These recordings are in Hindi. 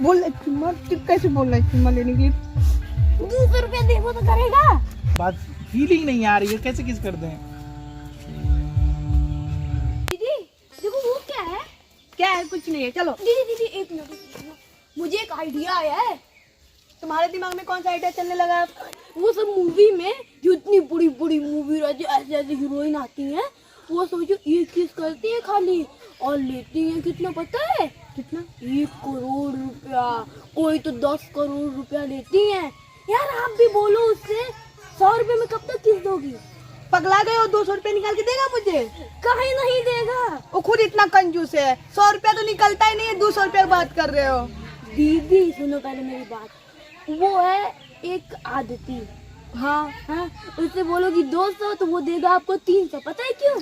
बोल रहा चुम्मा, कैसे बोल रहा है चुम्मा लेने के लिए? 200 रुपया देखो तो करेगा। बात फीलिंग नहीं आ रही है, कैसे किस कर दें? दीदी देखो वो क्या है? क्या है? कुछ नहीं है, चलो। दीदी दीदी एक मिनट, मुझे एक आइडिया आया है। तुम्हारे दिमाग में कौन सा आइडिया चलने लगा? वो सब मूवी में जो इतनी बड़ी बड़ी मूवी रहती है, ऐसे ऐसे हीरोइन आती हैं, वो सोचो एक किस करती है खाली और लेती है कितना पता है? कितना? 1 करोड़ रुपया, कोई तो 10 करोड़ रुपया लेती हैं। यार आप भी बोलो उससे 100 रुपए में कब तक किस दोगी? पगला गए हो? 200 रुपये निकाल के देगा मुझे? कहीं नहीं देगा। वो खुद इतना कंजूस है, 100 रुपया तो निकलता ही नहीं है, 200 रुपया की बात कर रहे हो। दीदी सुनो पहले मेरी बात, वो है एक आदती। हाँ हाँ, उससे बोलोगी 200 तो वो देगा आपको 300। पता है क्यों?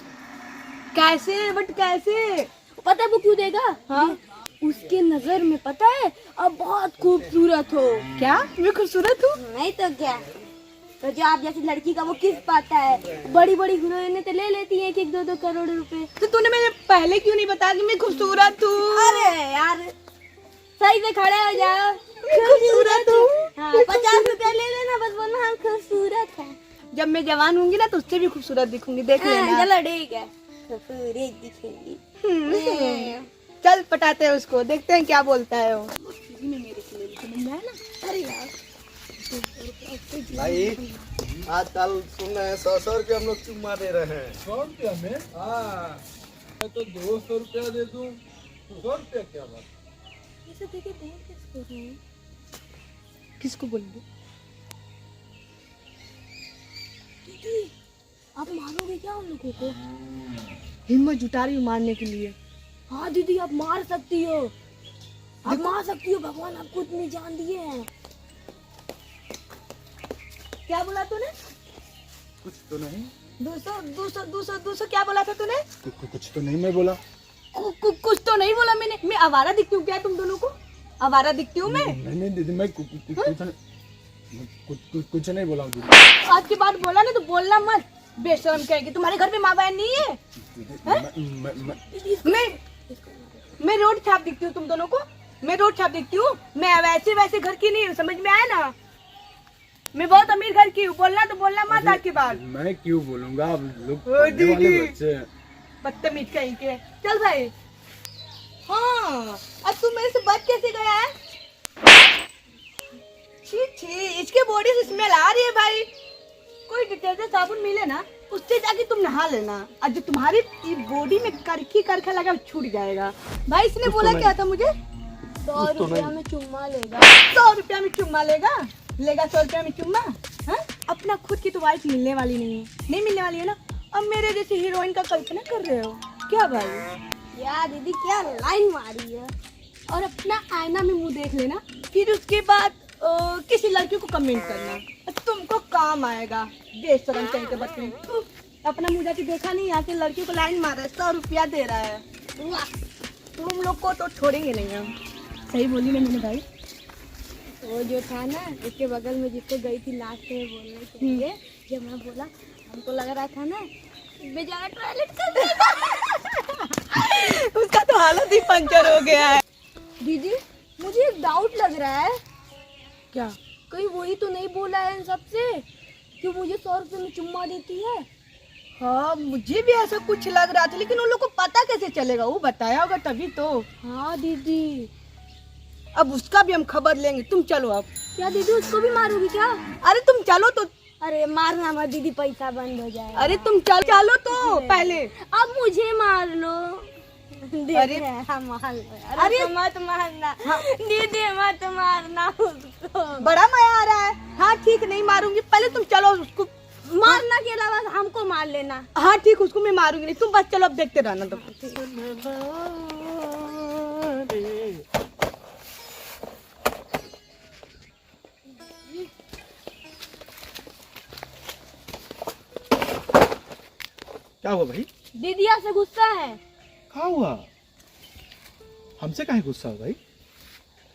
कैसे? बट कैसे? पता है वो क्यों देगा? हाँ? उसके नजर में पता है अब बहुत खूबसूरत हो। क्या मैं खूबसूरत हूँ? नहीं तो क्या, तो जो आप जैसी लड़की का वो किस पाता है? बड़ी बड़ी हीरोइनें तो ले लेती हैं 1-2 करोड़ रुपए। तो तूने मुझे पहले क्यों नहीं बताया कि मैं खूबसूरत हूँ? अरे यार सही से खड़े हो जाओ। खूबसूरत हूँ। हाँ 50 रुपया ले लेना बस, बोलना हम खूबसूरत है। जब मैं जवान होंगी ना तो उससे भी खूबसूरत दिखूंगी, देख लेना। चलो ठीक है, खूबसूरत दिखेंगी। चल पटाते हैं उसको, देखते हैं क्या बोलता है वो। अरे यार भाई आजकल सुन रहे हैं 100 रुपये हम लोग चुम्मा दे रहे हैं। 100 रुपया में? हाँ मैं तो 200 रुपया दे दूं। 100 रुपया क्या बात? इसे देखे देख किसको रहे हैं? किसको बोलेंगे? दीदी आप मारोगे क्या उन लोगों को? हिम्मत जुटा रही हूँ मारने के लिए। हाँ दीदी आप मार सकती हो, आप मार सकती हो, भगवान आपको इतनी जान दिए हैं। क्या बोला तूने? कुछ तो नहीं। 200 क्या बोला था तूने? कुछ तो नहीं मैं बोला। कुछ तो नहीं बोला मैंने। मैं आवारा दिखती हूँ क्या तुम दोनों को? आवारा दिखती हूँ मैं? नहीं दीदी मैं कुछ नहीं बोला हूँ दीदी। आज के बाद बोला ना तो बोलना मत, बेशरम कहेगी। तुम्हारे घर में माँ बहन नहीं है? मैं रोड छाप दिखती हूँ तुम दोनों को? मैं रोड छाप दिखती हूँ? मैं वैसे घर की नहीं हूँ, समझ में आया ना? मैं बहुत अमीर घर की हूँ, बोलना तो बोलना मत आज के बाद। मैं क्यों बोलूँगा, आप लोग ओ पढ़ने वाले दीदी। बच्चे हैं। बदतमीज कहीं के। चल भाई। हाँ अब तू मेरे से बच कैसे गया है? छी इसके बॉडी से स्मेल आ रही है भाई। कोई डिटर्जेंट साबुन मिले ना उससे जाके तुम नहा लेना, और जो तुम्हारी बॉडी में करखी करखा लगा छूट जाएगा। भाई इसने बोला क्या था मुझे? 100 रुपया में चुम्मा लेगा। 100 रुपया में चुम्मा लेगा? 100 रुपया में चुम्मा? हाँ? अपना खुद की तो वाइफ मिलने वाली नहीं मिलने वाली है ना। अब मेरे जैसे हीरोइन का कल्पना कर रहे हो क्या भाई? यार दीदी क्या लाइन मारी है। और अपना आईना में मुंह देख लेना, फिर उसके बाद किसी लड़की को कमेंट करना, तुमको काम आएगा। बेशरम कहीं के बच्चे अपना मुंह जाके देखा नहीं, यहाँ से लड़की को लाइन मार रहा है, 100 रुपया दे रहा है। तुम लोग को तो छोड़ेंगे नहीं हम। सही बोली ना मैंने भाई? वो जो था ना इसके बगल में जिसको गई थी लास्ट में बोलने के लिए, जब मैं बोला हमको लग रहा था ना बेचारा टॉयलेट कर देगा। उसका तो हालत ही पंचर हो गया है। दीदी मुझे एक डाउट लग रहा है, क्या? कहीं वही तो नहीं बोला है इन सबसे कि मुझे 100 रुपये में चुम्मा देती है? हाँ मुझे भी ऐसा कुछ लग रहा था, लेकिन उन लोग को पता कैसे चलेगा? वो बताया होगा तभी तो। हाँ दीदी। अब उसका भी हम खबर लेंगे, तुम चलो अब। क्या दीदी उसको भी मारोगी क्या? अरे तुम चलो तो। अरे मारना मत दीदी, पैसा बंद हो जाएगा। अरे तुम चलो तो पहले। अब मुझे मार लो। अरे मार लो। अरे मत मारना दीदी, मत मारना उसको। बड़ा मजा आ रहा है। हाँ ठीक, नहीं मारूंगी, पहले तुम चलो उसको। मारना के अलावा हमको मार लेना। हाँ ठीक, उसको मैं मारूंगी नहीं, तुम बस चलो, अब देखते रहना तो। क्या हुआ भाई? दीदिया से गुस्सा है। क्या हुआ? हमसे काहे गुस्सा हो भाई?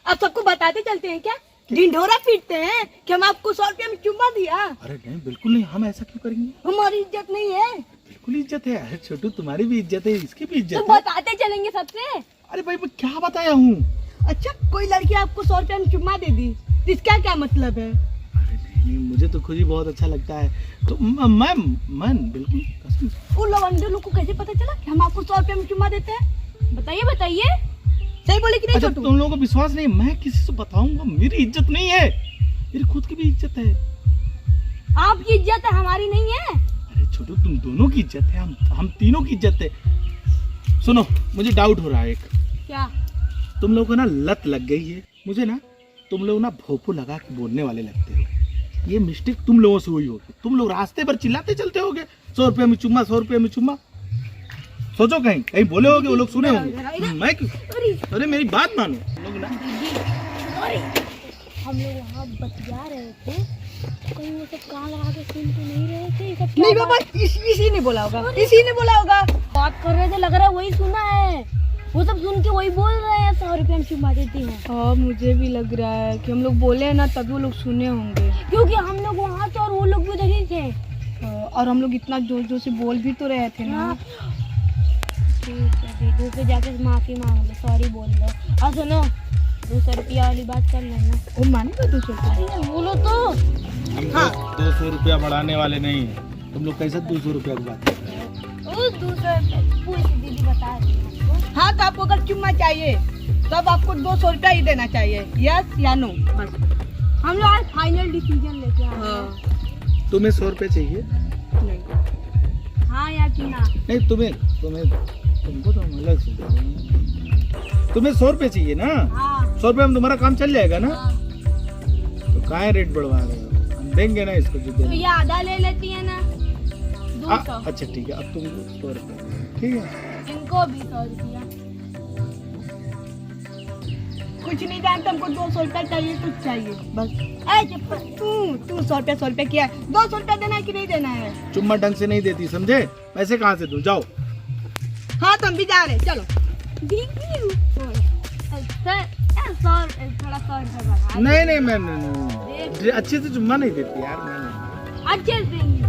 अब सबको बताते चलते हैं क्या? ढिंढोरा पीटते हैं कि हम आपको 100 रुपया में चुम्मा दिया। अरे नहीं बिल्कुल नहीं, हम ऐसा क्यों करेंगे? हमारी इज्जत नहीं है? बिल्कुल इज्जत है। अरे छोटू तुम्हारी भी इज्जत है, इसकी भी तो इज्जत है। बताते चलेंगे सबसे। अरे भाई मैं क्या बताया हूँ? अच्छा, कोई लड़की आपको 100 रुपया में चुम्मा दे दी, इसका क्या मतलब है? अरे नहीं, मुझे तो खुद ही बहुत अच्छा लगता है। तो मैम बिल्कुल कसम से। उन लवंडे लोग को कैसे पता चला कि हम आपको 100 रुपया में चुम्मा देते हैं? बताइए बताइए। सही बोले कि नहीं अच्छा, छोटू? तुम लोगों को विश्वास नहीं, मैं किसी से बताऊंगा? मेरी इज्जत नहीं है, मेरी खुद की भी इज्जत है। आपकी इज्जत है, हमारी नहीं है। अरे छोटू, तुम दोनों की इज्जत है, हम तीनों की इज्जत है। सुनो, मुझे डाउट हो रहा है एक। क्या? तुम लोगों को ना लत लग गई है मुझे ना, तुम लोग ना भोपू लगा के बोलने वाले लगते हो। ये मिस्टेक तुम लोगों से हुई होगी। तुम लोग रास्ते पर चिल्लाते चलते होगे 100 रुपये में चुम्मा, 100 रुपये में चुम्मा। सोचो कहीं कहीं बोले होगे, वो लोग सुने होंगे। मैं क्यों? अरे मेरी बात मानो लोग ना। हम लोग वहाँ बतिया रहे थे, कहीं वो सब कान लगा के सुन तो नहीं रहे थे? ये सब नहीं क्या बाबा, इसी ने बोला होगा, इसी ने बोला होगा। बात कर रहे थे, लग रहा है वही सुना है। वो सब सुन के वही बोल रहे हैं 100 रुपये में चुम्मा देती हैं। हाँ, मुझे भी लग रहा है कि हम लोग बोले हैं ना, तभी वो लोग सुने होंगे। क्योंकि हम लोग वहाँ थे और वो लोग भी उधर ही थे। और हम लोग इतना जोर जोर से बोल भी तो रहे थे ना। हाँ। ठीक है, दीदी से जाके माफी मांग लो, सॉरी बोल दो। और सुनो, 200 रुपया वाली बात कर लेना। वो मानेगा 200 रुपया? बोलो तो। हम लोग 200 रुपया बढ़ाने वाले नहीं है। तुम लोग कैसे 200 रुपया की बात कर रहे हो? वो 200 पूरी दीदी बता रही है आपको। हाँ, तो आपको अगर चुम्मा चाहिए तब आपको 200 रुपया ही देना चाहिए, यस या नो, बस। हम लोग आज फाइनल डिसीजन लेके आए हैं। तुम्हें 100 रुपये चाहिए? नहीं। हाँ या कि ना? नहीं, तुमको तो अलग से तुम्हें 100 रुपये चाहिए ना? हाँ 100 रुपये में तुम्हारा काम चल जाएगा ना? हाँ। तो काहे रेट बढ़वा रहे हो? हम देंगे ना इसको जो तो देना। ये आधा ले लेती है ना, 200। अच्छा ठीक है, अब तुमको 100 रुपये, ठीक है। इनको भी 100 रुपया। कुछ नहीं जानता, हमको 200 रुपया चाहिए, कुछ चाहिए बस। ऐ चप्पल। तू 100 रुपया किया है, 200 रुपया देना है कि नहीं देना है? चुम्मा ढंग से नहीं देती, समझे? पैसे कहाँ से दूं? जाओ। हाँ, तो हम भी जा रहे हैं, चलो। सर, 100 बढ़ा दो। नहीं मैं अच्छे से चुम्मा नहीं देती यार। मैं अच्छे से देंगी,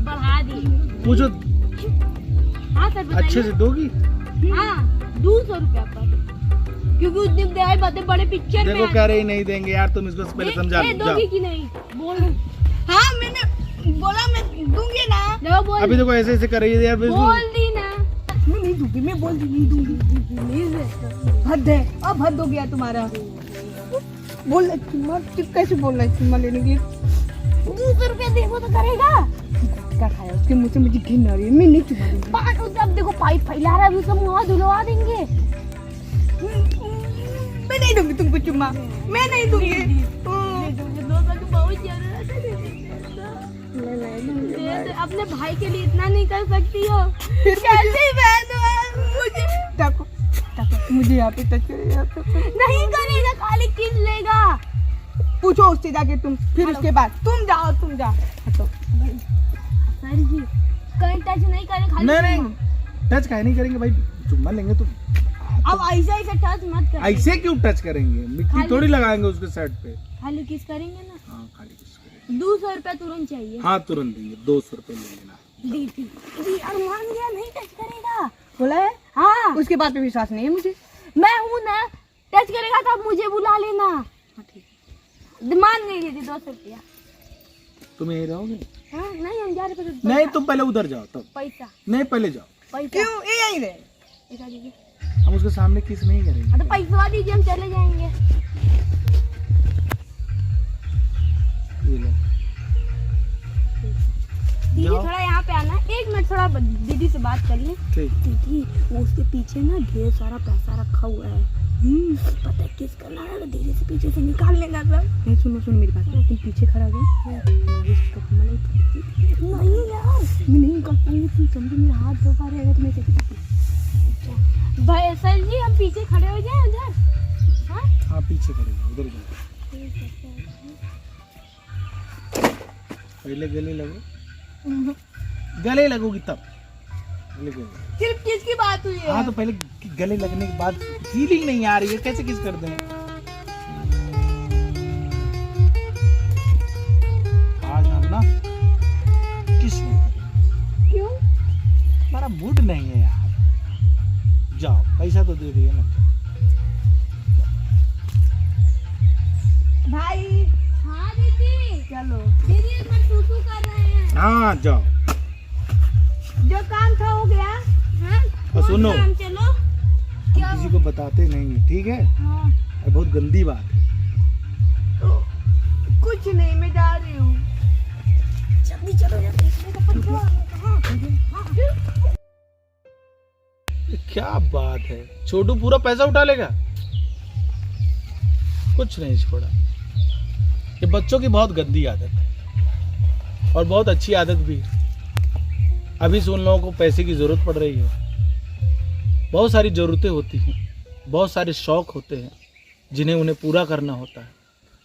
बढ़ा दी। पूछो, हाँ सर बताइए। अच्छे से दोगी? हाँ 200 रुपया पर, क्योंकि उस दिन देहाई बातें बड़े पिक्चर में देखो कह रही नहीं देंगे यार, तुम इसको पहले समझा लो। दोगी कि नहीं बोल रही। हाँ, मैंने बोला मैं दूंगी ना। देखो बोल, अभी देखो ऐसे ऐसे कर रही है यार। बोल दी ना। मैं नहीं दूंगी, मैं बोल दी नहीं दूंगी। हद है, अब हद हो गया तुम्हारा। बोल चुम्मा, कैसे बोल रहा है चुम्मा लेने की? 200 रुपया देखो तो करेगा। क्या खाया उसके मुंह से? मुझे घिन आ रही है, मैं नहीं चुम्मा दूंगी। 5 रुपया, अब देखो पाइप फैला रहा है, उसका मुँह धुलवा देंगे। मैं नहीं दूंगी तुमको चुम्मा, मैं नहीं दूंगी। 200 की बहुत जरूरत है। अपने भाई के लिए इतना नहीं कर सकती हो? फिर कैसे मुझे देखो, मुझे यहाँ पे टच करे, यहाँ पे नहीं करेगा, खाली किस लेगा। पूछो उससे जाके तुम, फिर उसके बाद तुम जाओ, तुम जाओ। हटो। सर जी कहीं टच नहीं करे, खाली नहीं टच काहे नहीं करेंगे भाई, चुम्मा लेंगे तो। अब ऐसे ऐसे टच मत कर। ऐसे क्यों टच करेंगे? मिट्टी थोड़ी लगाएंगे उसके शर्ट पे। खाली किस करेंगे ना। हाँ खाली किस करेंगे। 200 रुपया तुरंत चाहिए। हाँ तुरंत देंगे, 200 रुपये ले लेना। दीदी अरमान गया, नहीं टच करेगा। बोला है? हाँ उसके बाद पे विश्वास नहीं है मुझे। मैं हूँ ना, टच करेगा तो आप मुझे बुला लेना। मान नहीं देती 200 रुपया। तुम यही रहोगे? हाँ नहीं, हम जा रहे पैसा। नहीं तुम पहले उधर जाओ तब। पैसा नहीं पहले जाओ, पैसा क्यों? ये यहीं रहे। पैसा दीजिए। हम उसके सामने किस नहीं करेंगे। हाँ तो पैसा दीजिए, हम चले जाएंगे। ये लो। दीदी जाओ। थोड़ा यहाँ पे आना, 1 मिनट, थोड़ा दीदी से बात कर लें। ठीक। दीदी वो उसके पीछे ना ढेर सारा पैसा रखा हुआ है। पता है किस करना है? दीदी से पीछे से निकालने का सब। नहीं, सुनो मेरी बात, तुम पीछे खड़ा हो। नहीं यार, मैं नहीं कर पाऊंगी, तुम समझो, मेरा हाथ दबा रहेगा तो मैं कैसे करूंगी? भाई सर जी हम पीछे खड़े हो जाए उधर। हाँ हाँ पीछे करेंगे, उधर जाओ। पहले गले लगो, गले लगोगी तब। गले लगोगी। सिर्फ किसकी बात हुई है? हाँ तो पहले गले लगने के बाद फीलिंग नहीं आ रही है, कैसे किस कर दें? आज हम ना किस नहीं करेंगे। क्यों? हमारा मूड नहीं है यार। जाओ, पैसा तो दे दिए ना। हाँ जाओ। जो काम था हो गया। हाँ और सुनो, काम चलो। क्या किसी को बताते नहीं है, ठीक है? हाँ ये बहुत गंदी बात है। तो कुछ नहीं, मैं जा रही हूँ। जल्दी चलो जल्दी। ये क्या बात है, छोटू पूरा पैसा उठा लेगा? कुछ नहीं छोड़ा। ये बच्चों की बहुत गंदी आदत है और बहुत अच्छी आदत भी है। अभी से उन लोगों को पैसे की ज़रूरत पड़ रही है। बहुत सारी ज़रूरतें होती हैं, बहुत सारे शौक़ होते हैं जिन्हें उन्हें पूरा करना होता है।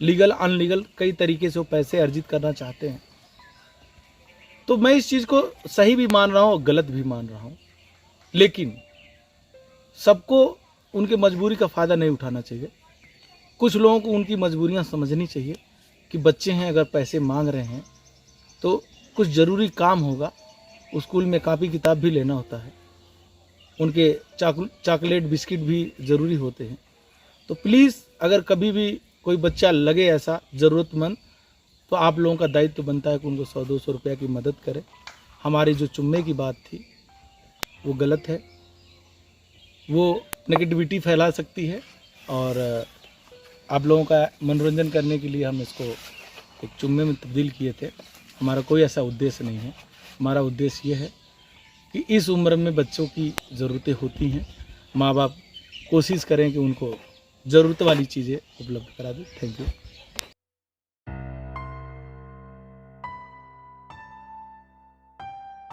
लीगल अनलीगल कई तरीके से वो पैसे अर्जित करना चाहते हैं। तो मैं इस चीज़ को सही भी मान रहा हूँ और गलत भी मान रहा हूँ, लेकिन सबको उनके मजबूरी का फ़ायदा नहीं उठाना चाहिए। कुछ लोगों को उनकी मजबूरियाँ समझनी चाहिए कि बच्चे हैं, अगर पैसे मांग रहे हैं तो कुछ ज़रूरी काम होगा, स्कूल में कापी किताब भी लेना होता है, उनके चॉकलेट बिस्किट भी ज़रूरी होते हैं। तो प्लीज़ अगर कभी भी कोई बच्चा लगे ऐसा ज़रूरतमंद, तो आप लोगों का दायित्व बनता है कि उनको 100-200 रुपया की मदद करें। हमारी जो चुम्मे की बात थी वो गलत है, वो नेगेटिविटी फैला सकती है, और आप लोगों का मनोरंजन करने के लिए हम इसको एक चुम्मे में तब्दील किए थे। हमारा कोई ऐसा उद्देश्य नहीं है। हमारा उद्देश्य ये है कि इस उम्र में बच्चों की ज़रूरतें होती हैं, माँ बाप कोशिश करें कि उनको ज़रूरत वाली चीज़ें उपलब्ध करा दें। Thank you.